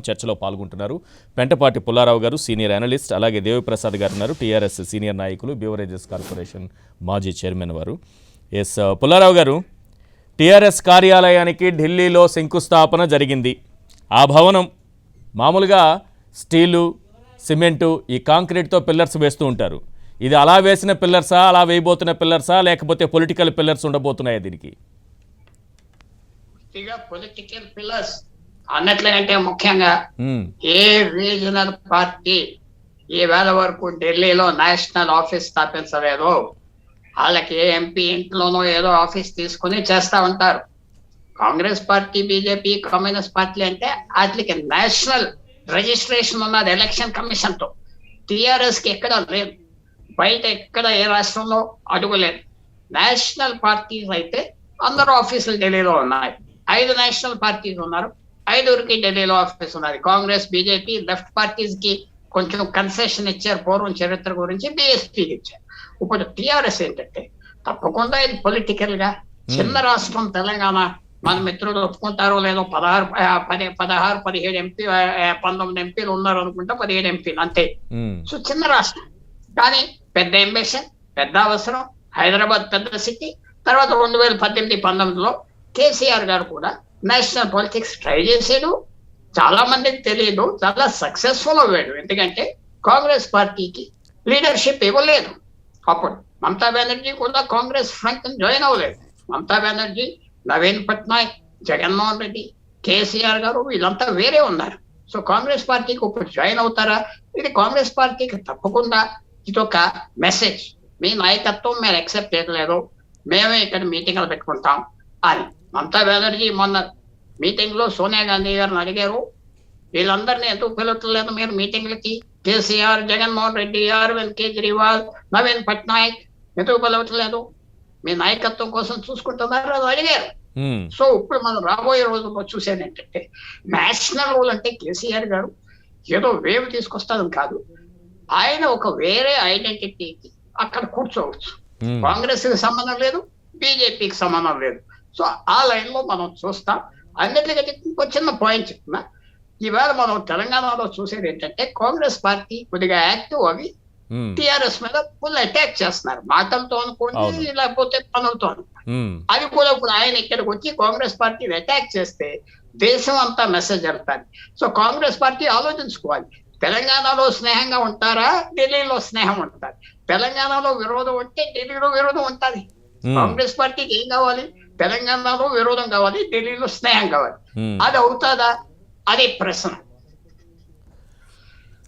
చర్చలో పాల్గొంటున్నారు. పెంటపాటి పుల్లారావు గారు సీనియర్ అనలిస్ట్, అలాగే దేవిప్రసాద్ గారు ఉన్నారు, టీఆర్ఎస్ సీనియర్ నాయకులు, బ్యూవరేజెస్ కార్పొరేషన్ మాజీ చైర్మన్ వారు. పుల్లారావు గారు, టీఆర్ఎస్ కార్యాలయానికి ఢిల్లీలో శంకుస్థాపన జరిగింది. ఆ భవనం మామూలుగా స్టీలు, సిమెంటు, ఈ కాంక్రీట్తో పిల్లర్స్ వేస్తూ ఉంటారు. ఇది అలా వేసిన పిల్లర్సా, అలా వేయబోతున్న పిల్లర్సా, లేకపోతే పొలిటికల్ పిల్లర్స్ ఉండబోతున్నాయా దీనికి? పొలిటికల్ పిల్లర్స్ అన్నట్లేంటే ముఖ్యంగా ఏ రీజనల్ పార్టీ ఈ వేళ వరకు ఢిల్లీలో నేషనల్ ఆఫీస్ స్థాపించలేదు. వాళ్ళకి ఏ ఎంపీ ఇంట్లోనో ఏదో ఆఫీస్ తీసుకుని చేస్తా ఉంటారు. Congress party, BJP, communist party అంటే వాటికి నేషనల్ రిజిస్ట్రేషన్ ఉన్నది ఎలక్షన్ కమిషన్ తో. టిఆర్ఎస్ కి ఎక్కడ లేదు, బయట ఎక్కడ ఏ రాష్ట్రంలో అడుగులేదు. నేషనల్ పార్టీస్ అయితే అందరూ ఆఫీసులు ఢిల్లీలో ఉన్నాయి. 5 నేషనల్ పార్టీస్ ఉన్నారు, 5కి ఢిల్లీలో ఆఫీస్ ఉన్నది. కాంగ్రెస్, బీజేపీ, లెఫ్ట్ పార్టీస్ కి కొంచెం కన్సెషన్ ఇచ్చారు పూర్వం చరిత్ర గురించి, బీఎస్పీకి ఇచ్చారు. ఇప్పుడు టిఆర్ఎస్ ఏంటంటే తప్పకుండా ఇది పొలిటికల్ గా చిన్న రాష్ట్రం తెలంగాణ, మన మిత్రులు ఒప్పుకుంటారో లేదో 17 ఎంపీ 19 ఎంపీలు ఉన్నారు అనుకుంటా, 17 ఎంపీలు అంతే. సో చిన్న రాష్ట్రం కానీ పెద్ద అంబిషన్, పెద్ద అవసరం. హైదరాబాద్ పెద్ద సిటీ. తర్వాత 2018-19లో కేసీఆర్ గారు కూడా నేషనల్ పాలిటిక్స్ ట్రై చేసాడు. చాలా మందికి తెలియదు, చాలా సక్సెస్ఫుల్ అవ్వాడు. ఎందుకంటే కాంగ్రెస్ పార్టీకి లీడర్షిప్ ఇవ్వలేదు. అప్పుడు మమతా బెనర్జీ కూడా కాంగ్రెస్ ఫ్రంట్ జాయిన్ అవ్వలేదు. మమతా బెనర్జీ, నవీన్ పట్నాయక్, జగన్మోహన్ రెడ్డి, కేసీఆర్ గారు వీళ్ళంతా వేరే ఉన్నారు. సో కాంగ్రెస్ పార్టీకి ఇప్పుడు జాయిన్ అవుతారా? ఇది కాంగ్రెస్ పార్టీకి తప్పకుండా ఇదొక మెసేజ్. మీ నాయకత్వం మేము యాక్సెప్ట్ చేయలేదు, మేమే ఇక్కడ మీటింగ్లు పెట్టుకుంటాం అని. మమతా బెనర్జీ మొన్న మీటింగ్ లో సోనియా గాంధీ గారిని అడిగారు, వీళ్ళందరినీ ఎందుకు పిలవట్లేదు మీరు మీటింగ్లకి? కేసీఆర్, జగన్మోహన్ రెడ్డి, అరవింద్ కేజ్రీవాల్, నవీన్ పట్నాయక్ ఎందుకు పిలవట్లేదు? మీ నాయకత్వం కోసం చూసుకుంటున్నారు అని అడిగారు. సో ఇప్పుడు మనం రాబోయే రోజుల్లో చూసేది ఏంటంటే, నేషనల్ రోల్ అంటే కేసీఆర్ గారు ఏదో వేవ్ తీసుకొస్తారని కాదు, ఆయన ఒక వేరే ఐడెంటిటీకి అక్కడ కూర్చోవచ్చు. కాంగ్రెస్ కి సంబంధం లేదు, బీజేపీకి సంబంధం లేదు. సో ఆ లైన్ లో మనం చూస్తాం. అన్నిటికంటే ఇంకో చిన్న పాయింట్ చెప్తున్నా, ఈవేళ మనం తెలంగాణలో చూసేది ఏంటంటే కాంగ్రెస్ పార్టీ కొద్దిగా యాక్టివ్ అవి టిఆర్ఎస్ మీద ఫుల్ అటాక్ చేస్తున్నారు, మాటలతో అనుకోండి లేకపోతే పనులతో అనుకోండి. అది కూడా ఇప్పుడు ఆయన ఇక్కడికి వచ్చి కాంగ్రెస్ పార్టీని అటాక్ చేస్తే దేశం అంతా మెసేజ్ వెళ్తారు. సో కాంగ్రెస్ పార్టీ ఆలోచించుకోవాలి, తెలంగాణలో స్నేహంగా ఉంటారా, ఢిల్లీలో స్నేహం ఉంటారు? తెలంగాణలో విరోధం ఉంటే ఢిల్లీలో విరోధం ఉంటుంది. కాంగ్రెస్ పార్టీకి ఏం కావాలి? తెలంగాణలో విరోధం కావాలి, ఢిల్లీలో స్నేహం కావాలి. అది అవుతుందా? అదే ప్రశ్న.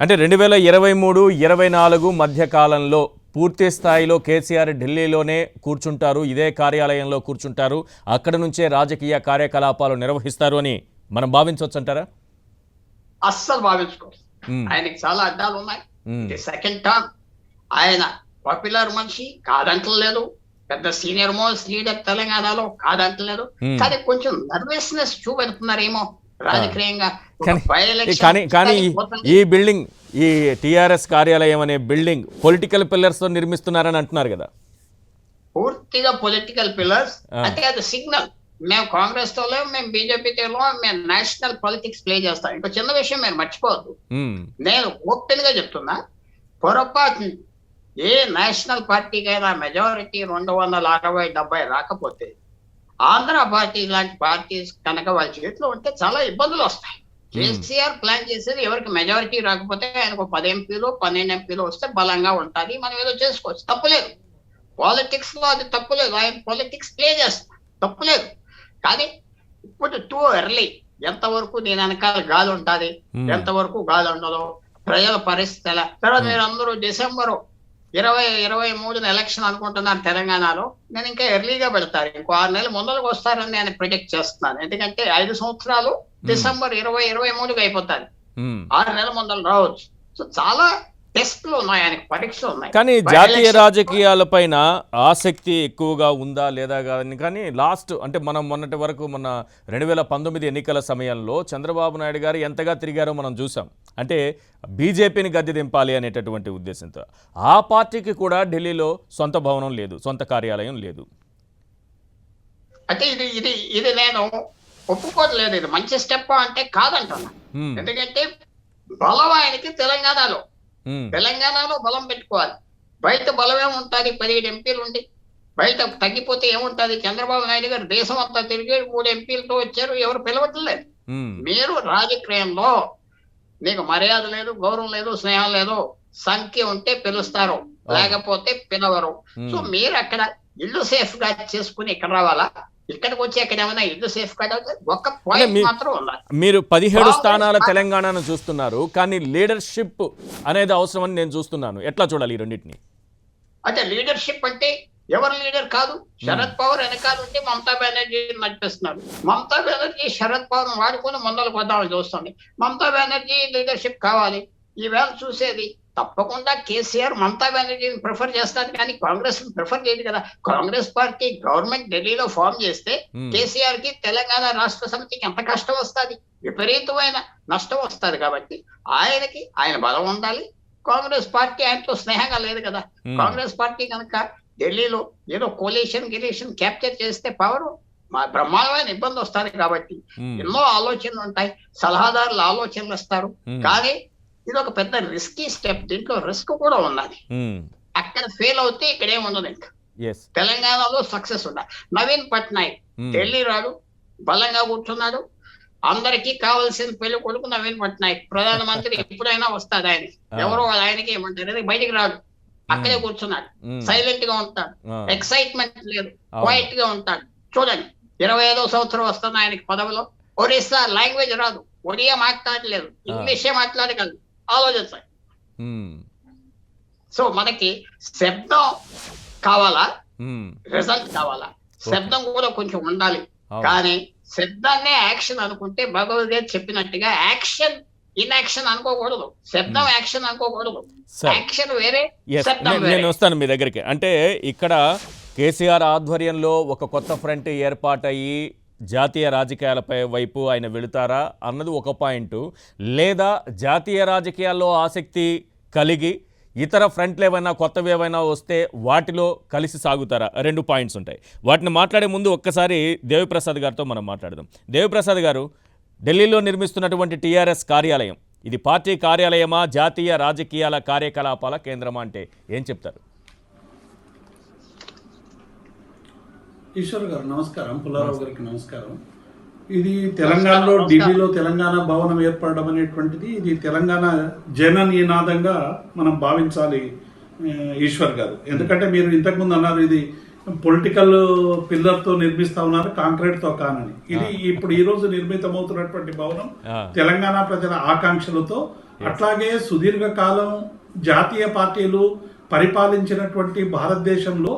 అంటే 2023-24 మధ్య కాలంలో పూర్తి స్థాయిలో కేసీఆర్ ఢిల్లీలోనే కూర్చుంటారు, ఇదే కార్యాలయంలో కూర్చుంటారు, అక్కడ నుంచే రాజకీయ కార్యకలాపాలు నిర్వహిస్తారు అని మనం భావించవచ్చు అంటారా? అస్సలు భావించుకోవచ్చు. ఆయనకి చాలా అడ్డాలు ఉన్నాయి. సెకండ్ టర్మ్ ఆయన పాపులర్ మనిషి కాదంటలేదు, పెద్ద సీనియర్ మోస్ట్ లీడర్ తెలంగాణలో కాదంటలేదు. కానీ కొంచెం నర్వస్నెస్ చూపెడుతున్నారేమో రాజకీయంగా. కానీ ఈ బిల్డింగ్, ఈ టిఆర్ఎస్ కార్యాలయం అనే బిల్డింగ్ పొలిటికల్ పిల్లర్స్ తో నిర్మిస్తున్నారని అంటున్నారు కదా? పూర్తిగా పొలిటికల్ పిల్లర్స్ అంటే అది సిగ్నల్. మేము కాంగ్రెస్ తో లేవు, మేము బీజేపీతో లేవు, మేము నేషనల్ పాలిటిక్స్ ప్లే చేస్తాం. ఇంకో చిన్న విషయం మీరు మర్చిపోవద్దు, నేను ఓపెన్ గా చెప్తున్నా, పొరపాటు ఏ నేషనల్ పార్టీకైనా మెజారిటీ 260-70 రాకపోతే ఆంధ్ర పార్టీ లాంటి పార్టీస్ కనుక వాళ్ళ చేతిలో ఉంటే చాలా ఇబ్బందులు వస్తాయి. కేసీఆర్ ప్లాన్ చేసేది ఎవరికి మెజారిటీ రాకపోతే ఆయనకు 10 ఎంపీలు 12 ఎంపీలు వస్తే బలంగా ఉంటుంది, మనం ఏదో చేసుకోవచ్చు, తప్పులేదు. పాలిటిక్స్ లో అది తప్పులేదు, ఆయన పాలిటిక్స్ ప్లే చేస్తా తప్పులేదు. కానీ ఇప్పుడు టూ ఎర్లీ, ఎంతవరకు దీని వెనకాల గాలి ఉంటుంది, ఎంతవరకు గాలి ఉండదు, ప్రజల పరిస్థితి ఎలా. తర్వాత మీరు అందరూ December 2023 ఎలక్షన్ అనుకుంటున్నారు తెలంగాణలో. నేను ఇంకా ఎర్లీగా పెడతారు, ఇంకో 6 నెలల ముందరకు వస్తారని నేను ప్రిడిక్ట్ చేస్తున్నాను. ఎందుకంటే 5 సంవత్సరాలు December 2023 అయిపోతాయి, 6 నెలల ముందర రావచ్చు. సో చాలా టెస్ట్లు ఉన్నాయి, ఆయనకి పరీక్షలు ఉన్నాయి. కానీ జాతీయ రాజకీయాలపైన ఆసక్తి ఎక్కువగా ఉందా లేదా కానీ లాస్ట్ అంటే మనం మొన్నటి వరకు మన 2019 ఎన్నికల సమయంలో చంద్రబాబు నాయుడు గారు ఎంతగా తిరిగారో మనం చూసాం. అంటే బీజేపీని గద్దె దింపాలి అనేటటువంటి ఉద్దేశంతో. ఆ పార్టీకి కూడా ఢిల్లీలో సొంత భవనం లేదు, సొంత కార్యాలయం లేదు. అంటే ఇది నేను ఒప్పుకోవట్లేదు. ఇది మంచి స్టెప్ అంటే కాదంటున్నా. మ్మ్. ఎందుకంటే బలం ఆయనకి తెలంగాణలో మ్మ్. బలం పెట్టుకోవాలి. బయట బలం ఏముంటుంది? 17 ఎంపీలు ఉండి బయట తగ్గిపోతే ఏముంటుంది? చంద్రబాబు నాయుడు గారు దేశం అంతా తిరిగి 3 ఎంపీలతో వచ్చారు, ఎవరు పిలవట్లేదు. మ్మ్. మీరు రాజకీయంలో నీకు మర్యాద లేదు, గౌరవం లేదు, స్నేహం లేదు, సంఖ్య ఉంటే పిలుస్తారు, లేకపోతే పిలవరు. సో మీరు అక్కడ ఇల్లు సేఫ్ గా చేసుకుని ఇక్కడ రావాలా? ఇక్కడికి వచ్చి ఎక్కడ ఏమైనా ఇల్లు సేఫ్ గా ఒక్క పాయింట్ మాత్రం ఉండాలి. మీరు 17 స్థానాల తెలంగాణను చూస్తున్నారు, కానీ లీడర్షిప్ అనేది అవసరం అని నేను చూస్తున్నాను. ఎట్లా చూడాలి ఈ రెండింటిని? అంటే లీడర్షిప్ అంటే ఎవరు లీడర్ కాదు. శరద్ పవార్ వెనకాల ఉంటే మమతా బెనర్జీ నడిపిస్తున్నారు. మమతా బెనర్జీ శరద్ పవార్ వాడుకొని ముందరకు వద్దామని చూస్తుంది. మమతా బెనర్జీ లీడర్షిప్ కావాలి. ఈవేళ చూసేది తప్పకుండా కేసీఆర్ మమతా బెనర్జీని ప్రిఫర్ చేస్తారు, కానీ కాంగ్రెస్ ప్రిఫర్ చేయదు కదా. కాంగ్రెస్ పార్టీ గవర్నమెంట్ ఢిల్లీలో ఫామ్ చేస్తే కేసీఆర్ కి తెలంగాణ రాష్ట్ర సమితికి ఎంత కష్టం వస్తుంది? విపరీతమైన నష్టం వస్తుంది. కాబట్టి ఆయన బలం ఉండాలి. కాంగ్రెస్ పార్టీ ఆయనతో స్నేహంగా లేదు కదా. కాంగ్రెస్ పార్టీ కనుక ఢిల్లీలో ఏదో కోలేషన్ క్యాప్చర్ చేస్తే పవర్ బ్రహ్మాండమైన ఇబ్బంది వస్తుంది. కాబట్టి ఎన్నో ఆలోచనలు ఉంటాయి, సలహాదారులు ఆలోచనలు ఇస్తారు. కానీ ఇది ఒక పెద్ద రిస్కీ స్టెప్. దీంట్లో రిస్క్ కూడా ఉన్నది. అక్కడ ఫెయిల్ అవుతే ఇక్కడ ఏముండదు. ఇంకా తెలంగాణలో సక్సెస్ ఉండాలి. నవీన్ పట్నాయక్ ఢిల్లీ రాడు, బలంగా కూర్చున్నాడు. అందరికీ కావాల్సిన పెళ్లి కొడుకు నవీన్ పట్నాయక్. ప్రధానమంత్రి ఎప్పుడైనా వస్తాడు. ఎవరో ఆయనకి ఏమంటారు, బయటికి రాడు, అక్కడే కూర్చున్నాడు, సైలెంట్ గా ఉంటాడు, ఎక్సైట్మెంట్ లేదు, క్వైట్ గా ఉంటాడు. చూడండి, 25వ సంవత్సరం వస్తుంది ఆయనకి పదవిలో. ఒరిస్సా లాంగ్వేజ్ రాదు, ఒడియా మాట్లాడలేదు, ఇంగ్లీషే మాట్లాడగలదు. ఆలోచించాలి. సో మనకి శబ్దం కావాలా, రిజల్ట్ కావాలా? శబ్దం కూడా కొంచెం ఉండాలి, కానీ శబ్దాన్నే యాక్షన్ అనుకుంటే భగవద్గీత చెప్పినట్టుగా యాక్షన్ ఇన్యాక్షన్ అనుకోకూడదు. శబ్దం యాక్షన్ అనుకోకూడదు. యాక్షన్ వేరే, శబ్దం వేరే. నేను వస్తాను మీ దగ్గరికి. అంటే ఇక్కడ కేసీఆర్ ఆధ్వర్యంలో ఒక కొత్త ఫ్రంట్ ఏర్పాటయ్యి జాతీయ రాజకీయాలపై వైపు ఆయన వెళుతారా అన్నది ఒక పాయింట్, లేదా జాతీయ రాజకీయాల్లో ఆసక్తి కలిగి ఇతర ఫ్రంట్లు ఏమైనా కొత్తవి ఏమైనా వస్తే వాటిలో కలిసి సాగుతారా? 2 పాయింట్స్ ఉంటాయి. వాటిని మాట్లాడే ముందు ఒక్కసారి దేవిప్రసాద్ గారితో మనం మాట్లాడదాం. దేవిప్రసాద్ గారు, ఢిల్లీలో నిర్మిస్తున్నటువంటి టీఆర్ఎస్ కార్యాలయం, ఇది పార్టీ కార్యాలయమా, జాతీయ రాజకీయాల కార్యకలాపాల కేంద్రమా అంటే ఏం చెప్తారు? ఈశ్వర్ గారు నమస్కారం, పుల్లారావు గారికి నమస్కారం. ఇది తెలంగాణలో ఢిల్లీలో తెలంగాణ భవనం ఏర్పడడం అనేటువంటిది ఇది తెలంగాణ జన నినాదంగా మనం భావించాలి ఈశ్వర్ గారు. ఎందుకంటే మీరు ఇంతకుముందు అన్నారు ఇది పొలిటికల్ పిల్లర్ తో నిర్మిస్తా ఉన్నారు, కాంక్రీట్ తో కానని. ఇది ఇప్పుడు ఈ రోజు నిర్మితమవుతున్నటువంటి భవనం తెలంగాణ ప్రజల ఆకాంక్షలతో, అట్లాగే సుదీర్ఘ కాలం జాతీయ పార్టీలు పరిపాలించినటువంటి భారతదేశంలో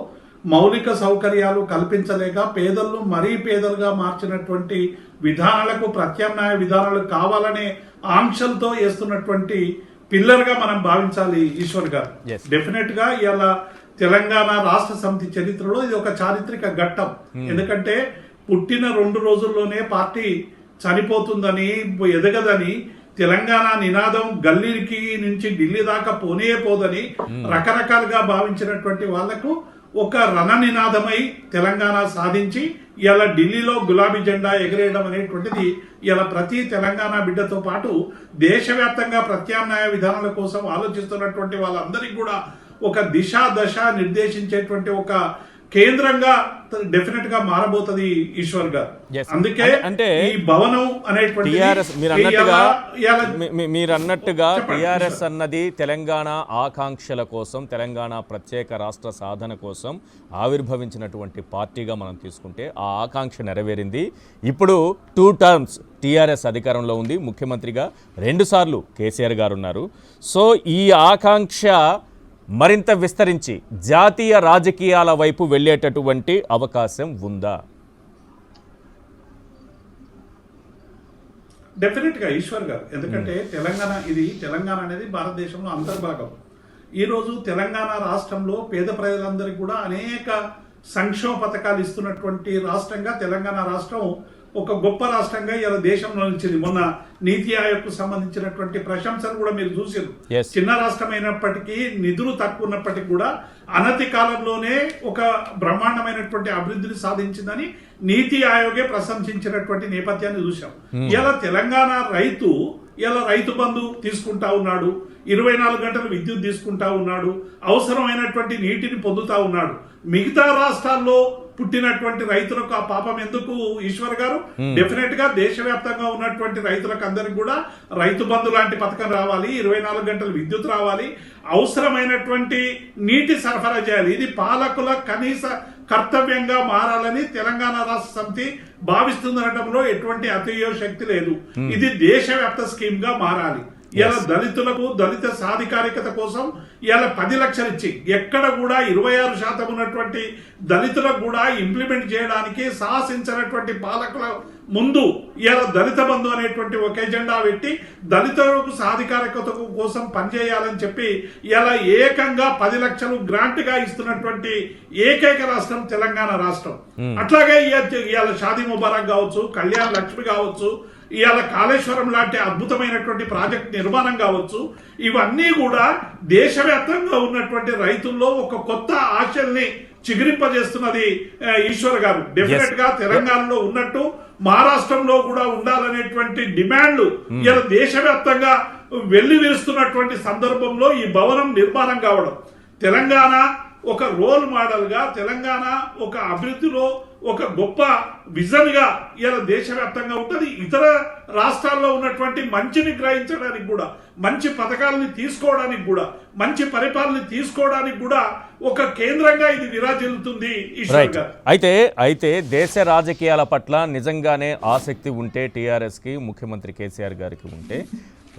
మౌలిక సౌకర్యాలు కల్పించలేక పేదలను మరీ పేదలుగా మార్చినటువంటి విధానాలకు ప్రత్యామ్నాయ విధానాలు కావాలనే ఆంక్షలతో వేస్తున్నటువంటి పిల్లర్ గా మనం భావించాలి ఈశ్వర్ గారు. డెఫినెట్ గా ఇవాళ తెలంగాణ రాష్ట్ర సమితి చరిత్రలో ఇది ఒక చారిత్రక ఘట్టం. ఎందుకంటే పుట్టిన 2 రోజుల్లోనే పార్టీ చనిపోతుందని, ఎదగదని, తెలంగాణ నినాదం గల్లీకి నుంచి ఢిల్లీ దాకా పోదని రకరకాలుగా భావించినటువంటి వాళ్లకు ఒక రణ నినాదమై తెలంగాణ సాధించి ఇలా ఢిల్లీలో గులాబీ జెండా ఎగరేయడం అనేటువంటిది ఇలా ప్రతి తెలంగాణ బిడ్డతో పాటు దేశవ్యాప్తంగా ప్రత్యామ్నాయ విధానాల కోసం ఆలోచిస్తున్నటువంటి వాళ్ళందరికీ కూడా ఒక దశ నిర్దేశించేటువంటి ఒక కేంద్రంగా డెఫినెట్ గా మారబోతుంది ఈశ్వర్ గారు. అందుకే అంటే ఈ భవనం అనేటువంటి మీరు అన్నట్టుగా టిఆర్ఎస్ అన్నది తెలంగాణ ఆకాంక్షల కోసం, తెలంగాణ ప్రత్యేక రాష్ట్ర సాధన కోసం ఆవిర్భవించినటువంటి పార్టీగా మనం తీసుకుంటే ఆ ఆకాంక్ష నెరవేరింది. ఇప్పుడు 2 టర్మ్స్ టిఆర్ఎస్ అధికారంలో ఉంది, ముఖ్యమంత్రిగా 2 సార్లు కేసీఆర్ గారు ఉన్నారు. సో ఈ ఆకాంక్ష మరింత విస్తరించి జాతీయ రాజకీయాల వైపు వెళ్ళేటటువంటి అవకాశం ఉందా? డెఫినెట్ గా ఈశ్వర్ గారు, ఎందుకంటే తెలంగాణ అనేది భారతదేశంలో అంతర్భాగం. ఈరోజు తెలంగాణ రాష్ట్రంలో పేద ప్రజలందరికీ కూడా అనేక సంక్షేమ పథకాలు ఇస్తున్నటువంటి రాష్ట్రంగా తెలంగాణ రాష్ట్రం ఒక గొప్ప రాష్ట్రంగా ఇలా దేశంలో నిలిచింది. మొన్న నీతి ఆయోగ్ కు సంబంధించినటువంటి ప్రశంసలు కూడా మీరు చూసారు. Yes. చిన్న రాష్ట్రమైనప్పటికీ నిధులు తక్కువ ఉన్నప్పటికీ కూడా అనతి కాలంలోనే ఒక బ్రహ్మాండమైనటువంటి అభివృద్ధిని సాధించిందని నీతి ఆయోగే ప్రశంసించినటువంటి నేపథ్యాన్ని చూసాం. ఇలా తెలంగాణ రైతు బంధు తీసుకుంటా ఉన్నాడు, 24 గంటలు విద్యుత్ తీసుకుంటా ఉన్నాడు, అవసరమైనటువంటి నీటిని పొందుతా ఉన్నాడు. మిగతా రాష్ట్రాల్లో పుట్టినటువంటి రైతులకు ఆ పాపం ఎందుకు ఈశ్వర్ గారు? డెఫినెట్ గా దేశవ్యాప్తంగా ఉన్నటువంటి రైతులకు అందరికి కూడా రైతు బంధు లాంటి పథకం రావాలి, 24 గంటలు విద్యుత్ రావాలి, అవసరమైనటువంటి నీటి సరఫరా చేయాలి. ఇది పాలకుల కనీస కర్తవ్యంగా మారాలని తెలంగాణ రాష్ట్ర సమితి భావిస్తుందనడంలో ఎటువంటి అతిశయోక్తి లేదు. ఇది దేశవ్యాప్త స్కీమ్ గా మారాలి. ఇలా దళితులకు దళిత సాధికారికత కోసం ఇలా 10 లక్షలు ఇచ్చి ఎక్కడ కూడా 26% ఉన్నటువంటి దళితులకు కూడా ఇంప్లిమెంట్ చేయడానికి సాహసించినటువంటి పాలకుల ముందు ఇలా దళిత బంధు అనేటువంటి ఒక ఎజెండా పెట్టి దళితులకు సాధికారికత కోసం పనిచేయాలని చెప్పి ఇలా ఏకంగా 10 లక్షలు గ్రాంట్ గా ఇస్తున్నటువంటి ఏకైక రాష్ట్రం తెలంగాణ రాష్ట్రం. అట్లాగే ఇవాళ షాదీ ముబారక్ కావచ్చు, కళ్యాణ లక్ష్మి కావచ్చు, ఇవాళ కాళేశ్వరం లాంటి అద్భుతమైనటువంటి ప్రాజెక్ట్ నిర్మాణం కావచ్చు, ఇవన్నీ కూడా దేశవ్యాప్తంగా ఉన్నటువంటి రైతుల్లో ఒక కొత్త ఆశల్ని చిగురింపజేస్తున్నది ఈశ్వర్ గారు. డెఫినెట్ గా తెలంగాణలో ఉన్నట్టు మహారాష్ట్రంలో కూడా ఉండాలనేటువంటి డిమాండ్లు ఇలా దేశవ్యాప్తంగా వెల్లివిరుస్తున్నటువంటి సందర్భంలో ఈ భవనం నిర్మాణం కావడం, తెలంగాణ ఒక రోల్ మోడల్ గా, తెలంగాణ ఒక అభివృద్ధిలో ఒక గొప్ప విజన్ గా ఇలా దేశవ్యాప్తంగా ఉంటుంది. ఇతర రాష్ట్రాల్లో ఉన్నటువంటి మంచిని గ్రహించడానికి కూడా, మంచి పథకాలని తీసుకోవడానికి కూడా, మంచి పరిపాలన తీసుకోవడానికి కూడా ఒక కేంద్రంగా ఇది విరాజిల్లుతుంది. అయితే దేశ రాజకీయాల పట్ల నిజంగానే ఆసక్తి ఉంటే టీఆర్ఎస్ కి, ముఖ్యమంత్రి కేసీఆర్ గారికి ఉంటే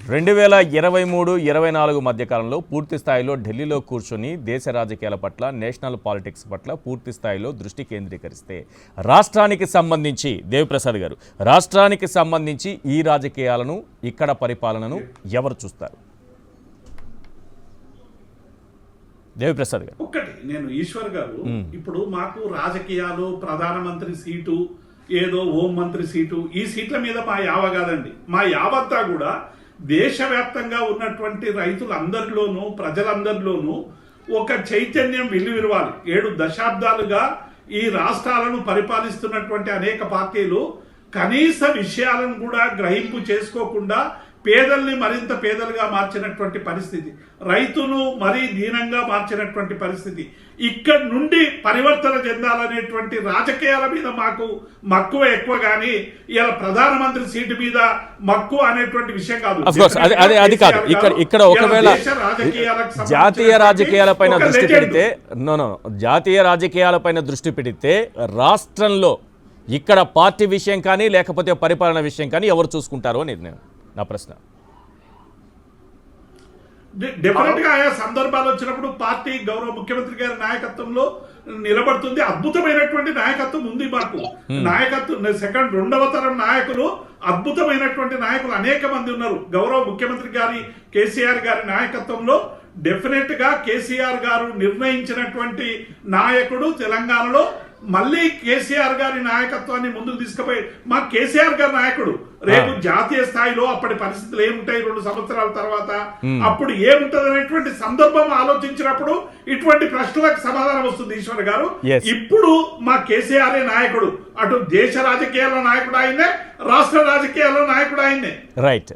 2023-24 మధ్యకాలంలో పూర్తి స్థాయిలో ఢిల్లీలో కూర్చొని దేశ రాజకీయాల పట్ల, నేషనల్ పాలిటిక్స్ పట్ల పూర్తి స్థాయిలో దృష్టి కేంద్రీకరిస్తే రాష్ట్రానికి సంబంధించి దేవిప్రసాద్ గారు, రాష్ట్రానికి సంబంధించి ఈ రాజకీయాలను, ఇక్కడ పరిపాలనను ఎవరు చూస్తారు? దేవిప్రసాద్ గారు. ఒక్కటి నేను ఈశ్వర్ గారు, ఇప్పుడు మాకు రాజకీయాలు, ప్రధానమంత్రి సీటు, ఏదో హోం మంత్రి సీటు, ఈ సీట్ల మీద మా యావ కాదండి. మా యావంతా కూడా దేశవ్యాప్తంగా ఉన్నటువంటి రైతులందరిలోనూ, ప్రజలందరిలోనూ ఒక చైతన్యం వెల్లివిరవాలి. 7 దశాబ్దాలుగా ఈ రాష్ట్రాలను పరిపాలిస్తున్నటువంటి అనేక పార్టీలు కనీస విషయాలను కూడా గ్రహింపు చేసుకోకుండా పేదల్ని మరింత పేదలుగా మార్చినటువంటి పరిస్థితి, రైతును మరీ దీనంగా మార్చినటువంటి పరిస్థితి. ఇక్కడి నుండి పరివర్తన చెందాలనేటువంటి రాజకీయాల మీద మాకు మక్కువ ఎక్కువ, కానీ ఇలా ప్రధానమంత్రి సీటు మీద మక్కువ అనేటువంటి విషయం కాదు. అది కాదు. ఇక్కడ ఒకవేళ జాతీయ రాజకీయాలపైన దృష్టి పెడితే, జాతీయ రాజకీయాలపైన దృష్టి పెడితే రాష్ట్రంలో ఇక్కడ పార్టీ విషయం కానీ లేకపోతే పరిపాలన విషయం కానీ ఎవరు చూసుకుంటారో అనేది నా ప్రశ్న. డెఫినెట్ గా ఆయా సందర్భాలు వచ్చినప్పుడు పార్టీ గౌరవ ముఖ్యమంత్రి గారి నాయకత్వంలో నిలబడుతుంది. అద్భుతమైనటువంటి నాయకత్వం ఉంది మాకు. నాయకత్వం రెండవ తరం నాయకులు, అద్భుతమైనటువంటి నాయకులు అనేక మంది ఉన్నారు. గౌరవ ముఖ్యమంత్రి గారి కేసీఆర్ గారి నాయకత్వంలో డెఫినెట్ గా కేసీఆర్ గారు నిర్ణయించినటువంటి నాయకుడు తెలంగాణలో. మళ్ళీ కేసీఆర్ గారి నాయకత్వాన్ని ముందుకు తీసుకుపోయి మా కేసీఆర్ గారి నాయకుడు రేపు జాతీయ స్థాయిలో అప్పటి పరిస్థితులు ఏముంటాయి 2 సంవత్సరాల తర్వాత, అప్పుడు ఏముంటది అనేటువంటి సందర్భం ఆలోచించినప్పుడు ఇటువంటి ప్రశ్నలకు సమాధానం వస్తుంది ఈశ్వర్ గారు. ఇప్పుడు మా కేసీఆర్ నాయకుడు, అటు దేశ రాజకీయాల్లో నాయకుడు ఆయనే, రాష్ట్ర రాజకీయాల్లో నాయకుడు ఆయనే. రైట్.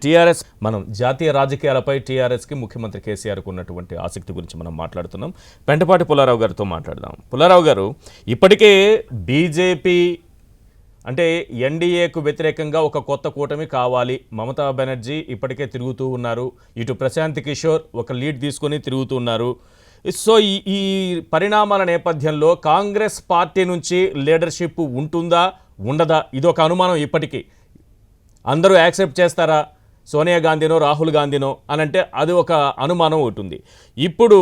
టీఆర్ఎస్, మనం జాతీయ రాజకీయాలపై టీఆర్ఎస్కి, ముఖ్యమంత్రి కేసీఆర్కు ఉన్నటువంటి ఆసక్తి గురించి మనం మాట్లాడుతున్నాం. పెంటపాటి పుల్లారావు గారితో మాట్లాడదాం. పుల్లారావు గారు, ఇప్పటికే బీజేపీ అంటే ఎన్డీఏకు వ్యతిరేకంగా ఒక కొత్త కూటమి కావాలి, మమతా బెనర్జీ ఇప్పటికే తిరుగుతూ ఉన్నారు, ఇటు ప్రశాంత్ కిషోర్ ఒక లీడ్ తీసుకొని తిరుగుతూ ఉన్నారు. సో ఈ పరిణామాల నేపథ్యంలో కాంగ్రెస్ పార్టీ నుంచి లీడర్షిప్ ఉంటుందా, ఉండదా? ఇది ఒక అనుమానం. ఇప్పటికీ అందరూ యాక్సెప్ట్ చేస్తారా సోనియా గాంధీనో రాహుల్ గాంధీనో అని అంటే అది ఒక అనుమానం ఉంటుంది. ఇప్పుడు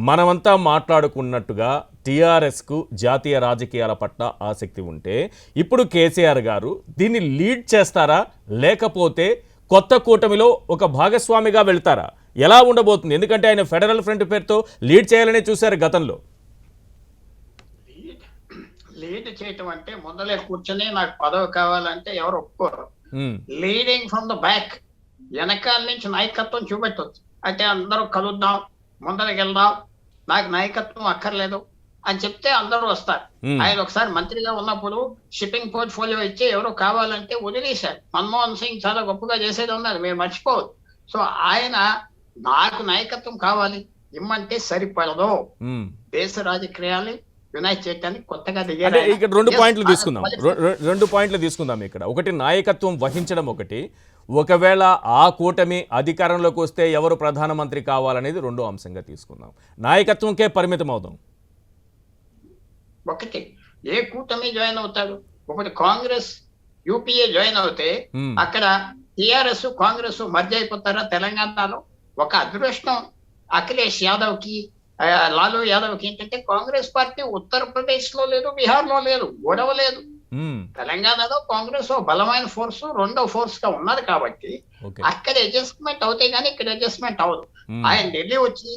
మనమంతా మాట్లాడుకున్నట్టుగా టీఆర్ఎస్కు జాతీయ రాజకీయాల పట్ల ఆసక్తి ఉంటే ఇప్పుడు కేసీఆర్ గారు దీన్ని లీడ్ చేస్తారా, లేకపోతే కొత్త కూటమిలో ఒక భాగస్వామిగా వెళ్తారా? ఎలా ఉండబోతుంది? ఎందుకంటే ఆయన ఫెడరల్ ఫ్రంట్ పేరుతో లీడ్ చేయాలనే చూశారు గతంలో. లీడ్ చేయటం అంటే ముందలే కూర్చొని నాకు పదవి కావాలంటే ఎవరు ఒప్పుకోరు. ఉమ్, లీడింగ్ ఫ్రమ్ ద బ్యాక్, వెనకాల నుంచి నాయకత్వం చూపెట్టవచ్చు. అంటే అందరూ కలుద్దాం, ముందరికి వెళ్దాం, నాకు నాయకత్వం అక్కర్లేదు అని చెప్తే అందరూ వస్తారు. ఆయన ఒకసారి మంత్రిగా ఉన్నప్పుడు షిప్పింగ్ పోర్ట్ఫోలియో ఇచ్చి ఎవరో కావాలంటే వదిలేశారు. మన్మోహన్ సింగ్ చాలా గొప్పగా చేసేది ఉన్నారు, మీరు మర్చిపోవద్దు. సో ఆయన నాకు నాయకత్వం కావాలి ఇమ్మంటే సరిపడదు. ఉమ్. దేశ రాజకీయాలు యునైట్ చేయడానికి కొత్తగా అంటే దిగారు. ఇక్కడ రెండు పాయింట్లు తీసుకుందాం ఇక్కడ. ఒకటి నాయకత్వం వహించడం, ఒకటి ఒకవేళ ఆ కూటమి అధికారంలోకి వస్తే ఎవరు ప్రధానమంత్రి కావాలనేది రెండో అంశంగా తీసుకుందాం. నాయకత్వంకే పరిమితం అవుదాం. ఒకటి ఏ కూటమి జాయిన్ అవుతాడు? ఒకటి కాంగ్రెస్ యూపీఏ జాయిన్ అవుతే అక్కడ టిఆర్ఎస్ కాంగ్రెస్ మర్జ్ అయిపోతారా? తెలంగాణలో ఒక అదృష్టం అఖిలేష్ యాదవ్ కి, లాలూ యాదవ్ కి ఏంటంటే కాంగ్రెస్ పార్టీ ఉత్తరప్రదేశ్ లో లేదు, బీహార్ లో లేదు, గొడవ లేదు. తెలంగాణలో కాంగ్రెస్ బలమైన ఫోర్స్, రెండో ఫోర్స్ గా ఉన్నది కాబట్టి అక్కడ అడ్జస్ట్మెంట్ అవుతాయి కానీ ఇక్కడ అడ్జస్ట్మెంట్ అవ్వదు. ఆయన ఢిల్లీ వచ్చి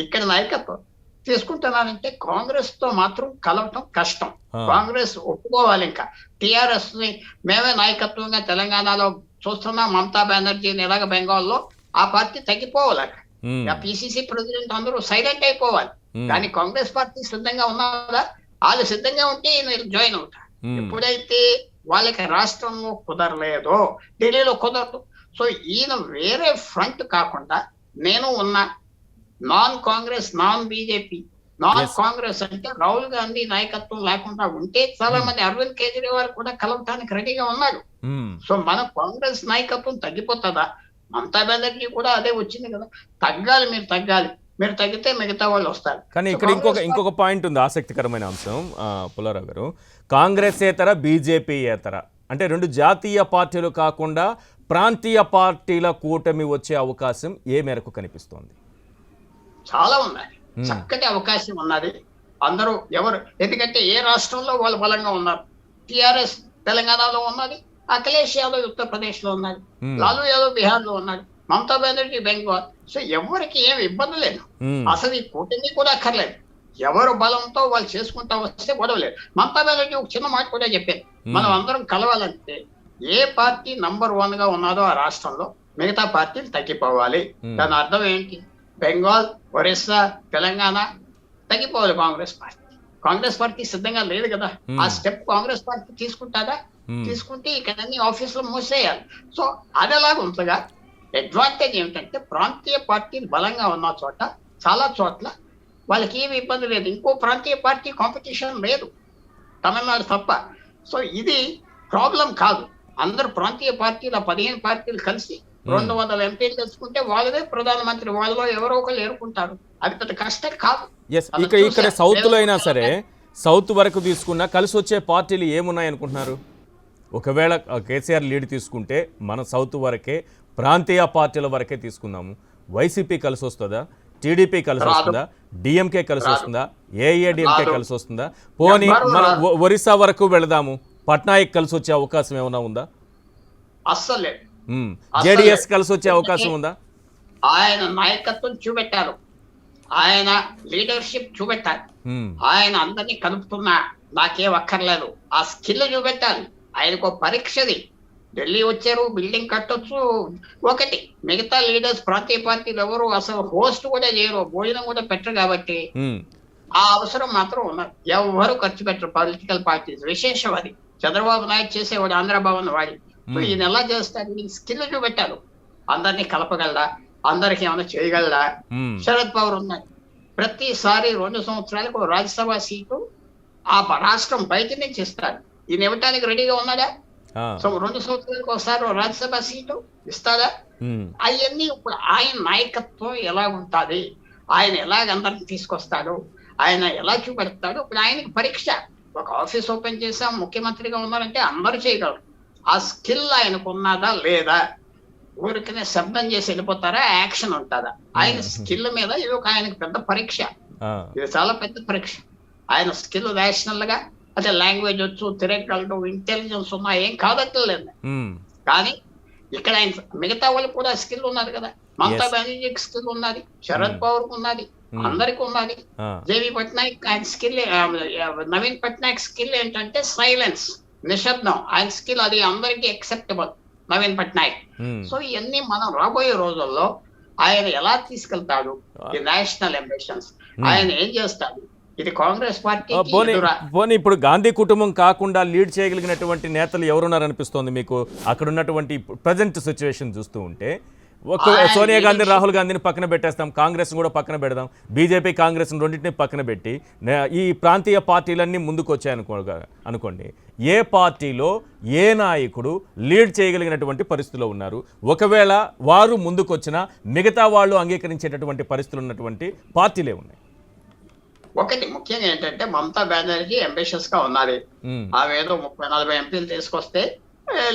ఇక్కడ నాయకత్వం తీసుకుంటున్నానంటే కాంగ్రెస్ తో మాత్రం కలవటం కష్టం. కాంగ్రెస్ ఒప్పుకోవాలి. ఇంకా టిఆర్ఎస్ ని మేమే నాయకత్వంగా తెలంగాణలో చూస్తున్నాం, మమతా బెనర్జీని ఎలాగ బెంగాల్లో, ఆ పార్టీ తగ్గిపోవాలి. అక్కడ పిసిసి ప్రెసిడెంట్ అందరూ సైలెంట్ అయిపోవాలి. కానీ కాంగ్రెస్ పార్టీ సిద్ధంగా ఉన్నదా? వాళ్ళు సిద్ధంగా ఉంటే జాయిన్ అవుతారు. ఎప్పుడైతే వాళ్ళకి రాష్ట్రంలో కుదరలేదో ఢిల్లీలో కుదరదు. సో ఈయన వేరే ఫ్రంట్ కాకుండా నేను ఉన్నా, non Congress, non BJP, non Congress అంటే రాహుల్ గాంధీ నాయకత్వం లేకుండా ఉంటే చాలా మంది అరవింద్ కేజ్రీవాల్ కూడా కలవటానికి రెడీగా ఉన్నారు. సో మన కాంగ్రెస్ నాయకత్వం తగ్గిపోతుందా? మమతా బెనర్జీ కూడా అదే వచ్చింది కదా, తగ్గాలి, మీరు తగ్గాలి, మీరు తగ్గితే మిగతా వాళ్ళు వస్తారు. కానీ ఇక్కడ ఇంకొక పాయింట్ ఉంది, ఆసక్తికరమైన అంశం పుల్లారావు గారు. కాంగ్రెసేతర, బీజేపీయేతర అంటే రెండు జాతీయ పార్టీలు కాకుండా ప్రాంతీయ పార్టీల కూటమి వచ్చే అవకాశం ఏ మేరకు కనిపిస్తోంది? చాలా ఉన్నాయి, చక్కటి అవకాశం ఉన్నది. అందరూ ఎవరు, ఎందుకంటే ఏ రాష్ట్రంలో వాళ్ళు బలంగా ఉన్నారు. టిఆర్ఎస్ తెలంగాణలో ఉన్నది, అఖిలేష్ యాదవ్ ఉత్తరప్రదేశ్ లో ఉన్నది, లాలూ యాదవ్ బీహార్ లో ఉన్నది, మమతా బెనర్జీ బెంగాల్. సో ఎవరికి ఏం ఇబ్బంది లేదు, అసలు ఈ కూటమి కూడా అక్కర్లేదు. ఎవరు బలంతో వాళ్ళు చేసుకుంటా వస్తే గొడవలేదు. మమతా బెనర్జీ ఒక చిన్న మాట కూడా చెప్పారు, మనం అందరం కలవాలంటే ఏ పార్టీ నంబర్ 1 గా ఉన్నదో ఆ రాష్ట్రంలో మిగతా పార్టీలు తగ్గిపోవాలి. దాని అర్థం ఏంటి? బెంగాల్, ఒరిస్సా, తెలంగాణ తగ్గిపోవాలి కాంగ్రెస్ పార్టీ సిద్ధంగా లేదు కదా. ఆ స్టెప్ కాంగ్రెస్ పార్టీ తీసుకుంటారా? తీసుకుంటే ఇక్కడ అన్ని ఆఫీసులు మూసేయాలి. సో అది ఎలాగ ఉంటుందిగా. అడ్వాంటేజ్ ఏమిటంటే ప్రాంతీయ పార్టీలు బలంగా ఉన్న చోట చాలా చోట్ల వాళ్ళకి ఏమి ఇబ్బంది లేదు. ఇంకో ప్రాంతీయ పార్టీ కాంపిటీషన్ లేదు, తమిళనాడు తప్ప. సో ఇది ప్రాబ్లం కాదు. అందరు ప్రాంతీయ పార్టీల 15 పార్టీలు కలిసి 200 ఎంపీలు తెచ్చుకుంటే వాళ్ళదే ప్రధానమంత్రి, వాళ్ళలో ఎవరో ఒకరు ఏరుకుంటారు. అది పెద్ద కష్టం కాదు. ఇక్కడ సౌత్ లో అయినా సరే, సౌత్ వరకు తీసుకున్నా కలిసి వచ్చే పార్టీలు ఏమున్నాయి అనుకుంటున్నారు? ఒకవేళ కేసీఆర్ లీడ్ తీసుకుంటే మన సౌత్ వరకే, ప్రాంతీయ పార్టీల వరకే తీసుకుందాము. వైసీపీ కలిసి వస్తుందా? టీడీపీ కలిసి వస్తుందా? డిఎంకే కలిసి వస్తుందా? ఏఐఏడిఎంకే కలిసి వస్తుందా? పోనీ మన ఒరిస్సా వరకు వెళదాము, పట్నాయక్ కలిసి వచ్చే అవకాశం ఏమైనా ఉందా? అస్సలే. జేడిఎస్ కలిసి వచ్చే అవకాశం ఉందా? ఆయన నాయకత్వం చూపెట్టారు, ఆయన లీడర్షిప్ చూపెట్టారు, ఆయన అందరినీ కలుపుతున్నా, నాకేం అక్కర్లేదు, ఆ స్కిల్ చూపెట్టాలి. ఆయనకు పరీక్షది. ఢిల్లీ వచ్చారు, బిల్డింగ్ కట్టొచ్చు ఒకటి, మిగతా లీడర్స్ ప్రాంతీయ పార్టీలు ఎవరు అసలు హోస్ట్ కూడా చేయరు, భోజనం కూడా పెట్టరు. కాబట్టి ఆ అవసరం మాత్రం ఉన్నది. ఎవరు ఖర్చు పెట్టరు పొలిటికల్ పార్టీస్. విశేషం అది. చంద్రబాబు నాయుడు చేసేవాడు ఆంధ్రభవన్ వాడి. ఈయన ఎలా చేస్తారు? ఈ స్కిల్ చూపెట్టారు. అందరినీ కలపగలరా? అందరికి ఏమైనా చేయగలరా? శరద్ పవార్ ఉన్నాయి, ప్రతిసారి 2 సంవత్సరాలకు రాజ్యసభ సీటు ఆ రాష్ట్రం బయట నుంచి ఇస్తారు. ఈయన ఇవ్వటానికి రెడీగా ఉన్నాడా? సో 2 సంవత్సరాలకు ఒకసారి రాజ్యసభ సీటు ఇస్తాడా? అవన్నీ ఇప్పుడు ఆయన నాయకత్వం ఎలా ఉంటుంది, ఆయన ఎలాగ అందరికి తీసుకొస్తాడు, ఆయన ఎలా చూపెడతాడు. ఇప్పుడు ఆయనకి పరీక్ష. ఒక ఆఫీస్ ఓపెన్ చేసాం, ముఖ్యమంత్రిగా ఉన్నారంటే అందరూ చేయగలరు. ఆ స్కిల్ ఆయనకు ఉన్నదా లేదా? ఊరికనే శబ్దం చేసి వెళ్ళిపోతారా? యాక్షన్ ఉంటుందా? ఆయన స్కిల్ మీద ఇది ఒక ఆయనకు పెద్ద పరీక్ష. ఇది చాలా పెద్ద పరీక్ష. ఆయన స్కిల్ నేషనల్ గా అంటే లాంగ్వేజ్ వచ్చు, తిరగలడు, ఇంటెలిజెన్స్ ఉన్నా, ఏం కాదట్లేదు. కానీ ఇక్కడ ఆయన మిగతా వాళ్ళు కూడా స్కిల్ ఉన్నది కదా. మమతా బెనర్జీకి స్కిల్ ఉన్నది, శరద్ పవార్ కు ఉన్నది, అందరికి ఉన్నది. జేవి పట్నాయక్ ఆయన స్కిల్, నవీన్ పట్నాయక్ స్కిల్ ఏంటంటే సైలెన్స్, నిశ్శబ్దం. ఆయన స్కిల్ అది అందరికీ ఎక్సెప్టబుల్ నవీన్ పట్నాయక్. సో ఇవన్నీ మనం రాబోయే రోజుల్లో ఆయన ఎలా తీసుకెళ్తాడు, ఈ నేషనల్ అంబిషన్స్ ఆయన ఏం చేస్తాడు, ఇది కాంగ్రెస్ పార్టీ. పోనీ ఇప్పుడు గాంధీ కుటుంబం కాకుండా లీడ్ చేయగలిగినటువంటి నేతలు ఎవరున్నారనిపిస్తోంది మీకు అక్కడ ఉన్నటువంటి ప్రజెంట్ సిచ్యువేషన్ చూస్తూ ఉంటే? సోనియా గాంధీ, రాహుల్ గాంధీని పక్కన పెట్టేస్తాం, కాంగ్రెస్ కూడా పక్కన పెడదాం, బీజేపీ కాంగ్రెస్ రెండింటిని పక్కన పెట్టి ఈ ప్రాంతీయ పార్టీలన్నీ ముందుకు వచ్చాయనుకోండి, ఏ పార్టీలో ఏ నాయకుడు లీడ్ చేయగలిగినటువంటి పరిస్థితుల్లో ఉన్నారు? ఒకవేళ వారు ముందుకు వచ్చినా మిగతా వాళ్ళు అంగీకరించేటటువంటి పరిస్థితులు ఉన్నటువంటి పార్టీలే ఉన్నాయి. ఒకటి ముఖ్యంగా ఏంటంటే మమతా బెనర్జీ అంబిషియస్ గా ఉన్నది. ఆవేదో 30-40 ఎంపీలు తీసుకొస్తే